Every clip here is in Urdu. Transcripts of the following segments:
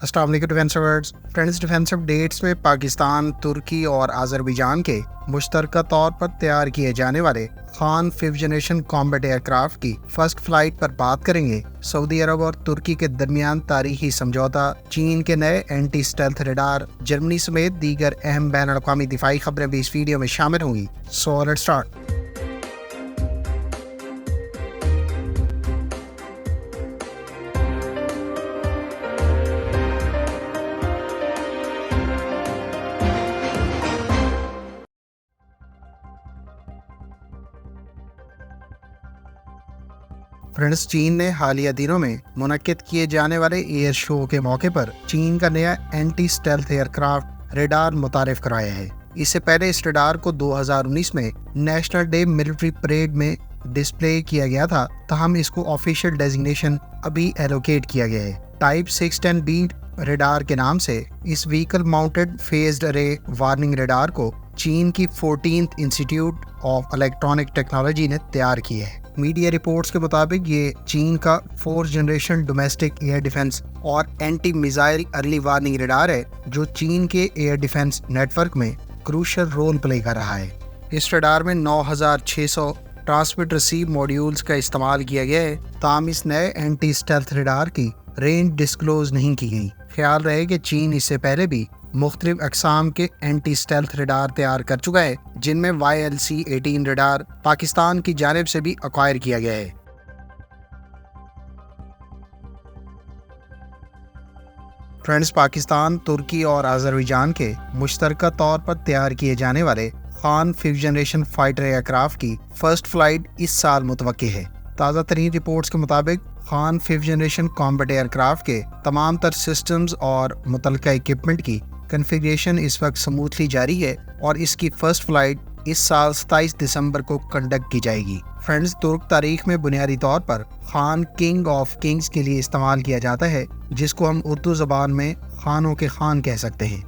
السلام علیکم ڈیفینس اپڈیٹس میں پاکستان، ترکی اور آذربائیجان کے مشترکہ طور پر تیار کیے جانے والے Kaan 5th generation combat aircraft کی فرسٹ فلائٹ پر بات کریں گے۔ سعودی عرب اور ترکی کے درمیان تاریخی سمجھوتا، چین کے نئے اینٹی اسٹیلتھ ریڈار، جرمنی سمیت دیگر اہم بین الاقوامی دفاعی خبریں بھی اس ویڈیو میں شامل ہوں گی۔ So let's start. چین نے حالیہ دنوں میں منعقد کیے جانے والے ایئر شو کے موقع پر چین کا نیا anti stealth aircraft radar متعارف کرایا ہے۔ اس سے پہلے اس ریڈار کو 2019 میں نیشنل ڈے ملٹری پریڈ میں ڈسپلے کیا گیا تھا، تاہم اس کو آفیشیل ڈیزگنیشن ابھی ایلوکیٹ کیا گیا ہے۔ ٹائپ 610B ریڈار کے نام سے اس وہیکل ماؤنٹڈ فیزڈ ارے وارننگ ریڈار کو چین کی 14th institute of electronic technology نے تیار کیا ہے۔ میڈیا رپورٹس کے مطابق یہ چین کا 4th generation domestic air defence اور anti missile early warning radar ہے، جو چین کے ایئر ڈیفنس نیٹ ورک میں کروشل رول پلے کر رہا ہے۔ اس ریڈار میں 9600 ٹرانسمٹ ریسیو موڈیولز کا استعمال کیا گیا ہے، تاہم اس نئے اینٹی اسٹیلتھ ریڈار کی رینج ڈسکلوز نہیں کی گئی۔ خیال رہے کہ چین اس سے پہلے بھی مختلف اقسام کے اینٹی اسٹیلتھ ریڈار تیار کر چکا ہے، جن میں YLC-18 ریڈار پاکستان کی جانب سے بھی ایکوائر کیا گیا ہے۔ پاکستان، ترکی اور آذربائیجان کے مشترکہ طور پر تیار کیے جانے والے Kaan 5th generation fighter aircraft کی فرسٹ فلائٹ اس سال متوقع ہے۔ تازہ ترین رپورٹس کے مطابق Kaan 5th generation combat aircraft کے تمام تر سسٹمز اور متعلقہ اکوپمنٹ کی کنفیگریشن اس وقت سموتھلی جاری ہے اور اس کی فرسٹ فلائٹ اس سال 27 دسمبر کو کنڈکٹ کی جائے گی۔ ترک تاریخ میں بنیادی طور پر خان کنگ آف کنگز کے لیے استعمال کیا جاتا ہے، جس کو ہم اردو زبان میں خانوں کے خان کہہ سکتے ہیں۔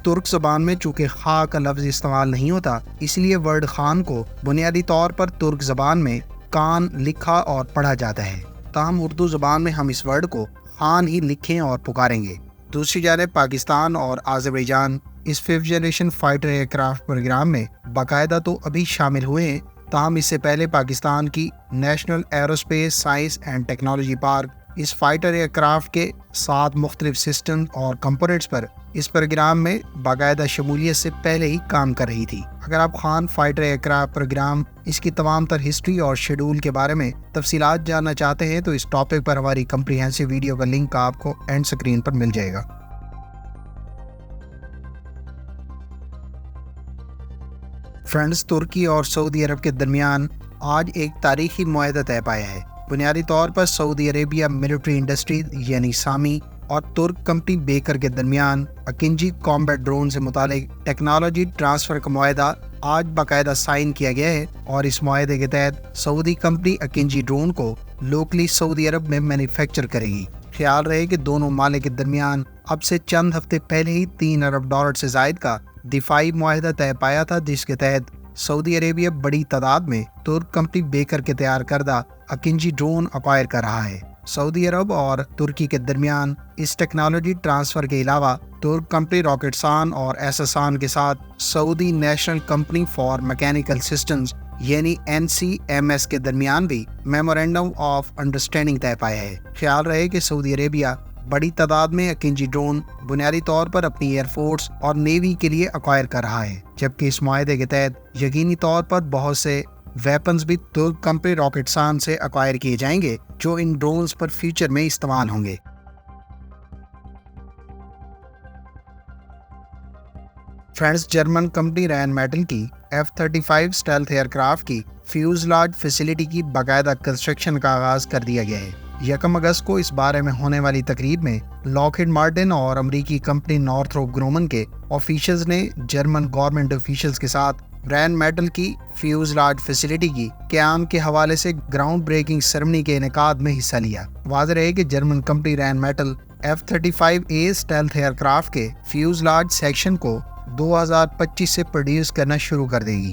ترک زبان میں چونکہ خا کا لفظ استعمال نہیں ہوتا، اس لیے ورڈ خان کو بنیادی طور پر ترک زبان میں کان لکھا اور پڑھا جاتا ہے، تاہم اردو زبان میں ہم اس ورڈ کو خان ہی لکھیں اور پکاریں گے۔ دوسری جانب پاکستان اور آذربائیجان اس 5th generation fighter aircraft program میں باقاعدہ تو ابھی شامل ہوئے ہیں، تاہم اس سے پہلے پاکستان کی national aerospace science and technology park اس فائٹر ایئر کرافٹ کے 7 مختلف سسٹم اور کمپوننٹس پر اس پروگرام میں باقاعدہ شمولیت سے پہلے ہی کام کر رہی تھی۔ اگر آپ Kaan fighter aircraft programme, اس کی تمام تر ہسٹری اور شیڈول کے بارے میں تفصیلات جاننا چاہتے ہیں تو اس ٹاپک پر ہماری کمپریہنسو ویڈیو کا لنک آپ کو اینڈ سکرین پر مل جائے گا۔ ترکی اور سعودی عرب کے درمیان آج ایک تاریخی معاہدہ طے پایا ہے۔ بنیادی طور پر سعودی عربیہ ملٹری انڈسٹریز یعنی سامی اور ترک کمپنی بیکر کے درمیان اکنجی کامبیٹ ڈرون سے متعلق ٹیکنالوجی ٹرانسفر کا معاہدہ آج باقاعدہ سائن کیا گیا ہے، اور اس معاہدے کے تحت سعودی کمپنی اکنجی ڈرون کو لوکلی سعودی عرب میں مینوفیکچر کرے گی۔ خیال رہے کہ دونوں ممالک کے درمیان اب سے چند ہفتے پہلے ہی $3 ارب سے زائد کا دفاعی معاہدہ طے پایا تھا، جس کے تحت سعودی عربیہ بڑی تعداد میں ترک کمپنی بیکر کے تیار کردہ اکنجی ڈرون ایکوائر کر رہا ہے۔ سعودی عرب اور ترکی کے درمیان اس ٹیکنالوجی ٹرانسفر کے علاوہ ترک کمپنی راکٹسان اور ایساسان کے ساتھ Saudi national company for mechanical systems یعنی NCMS کے درمیان بھی میمورینڈم آف انڈرسٹینڈنگ طے پایا ہے۔ خیال رہے کہ سعودی عربیہ بڑی تعداد میں اکنجی ڈرون بنیادی طور پر اپنی ایئر فورس اور نیوی کے لیے ایکوائر کر رہا ہے، جبکہ اس معاہدے کے تحت یقینی طور پر بہت سے ویپنز بھی ترک کمپنی راکٹسان سے ایکوائر کیے جائیں گے، جو ان ڈرونز پر فیوچر میں استعمال ہوں گے۔ جرمن کمپنی رین میٹل کی F-35 اسٹیلتھ ایئر کرافٹ کی فیوزلاج فیسلٹی کی باقاعدہ کنسٹرکشن کا آغاز کر دیا گیا ہے۔ 1 اگست کو اس بارے میں ہونے والی تقریب میں لاکہیڈ مارٹن اور امریکی کمپنی نارتھروپ گرومن کے آفیشلز نے جرمن گورنمنٹ آفیشلز کے ساتھ رین میٹل کی فیوزلاج فیسلٹی کی قیام کے حوالے سے گراؤنڈ بریکنگ سیریمنی کے انعقاد میں حصہ لیا۔ واضح رہے کہ German company Rheinmetall F-35A stealth aircraft کے فیوزلاج سیکشن کو 2025 سے پروڈیوس کرنا شروع کر دے گی۔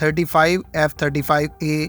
35 F-35A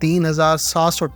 3700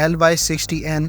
LY-60N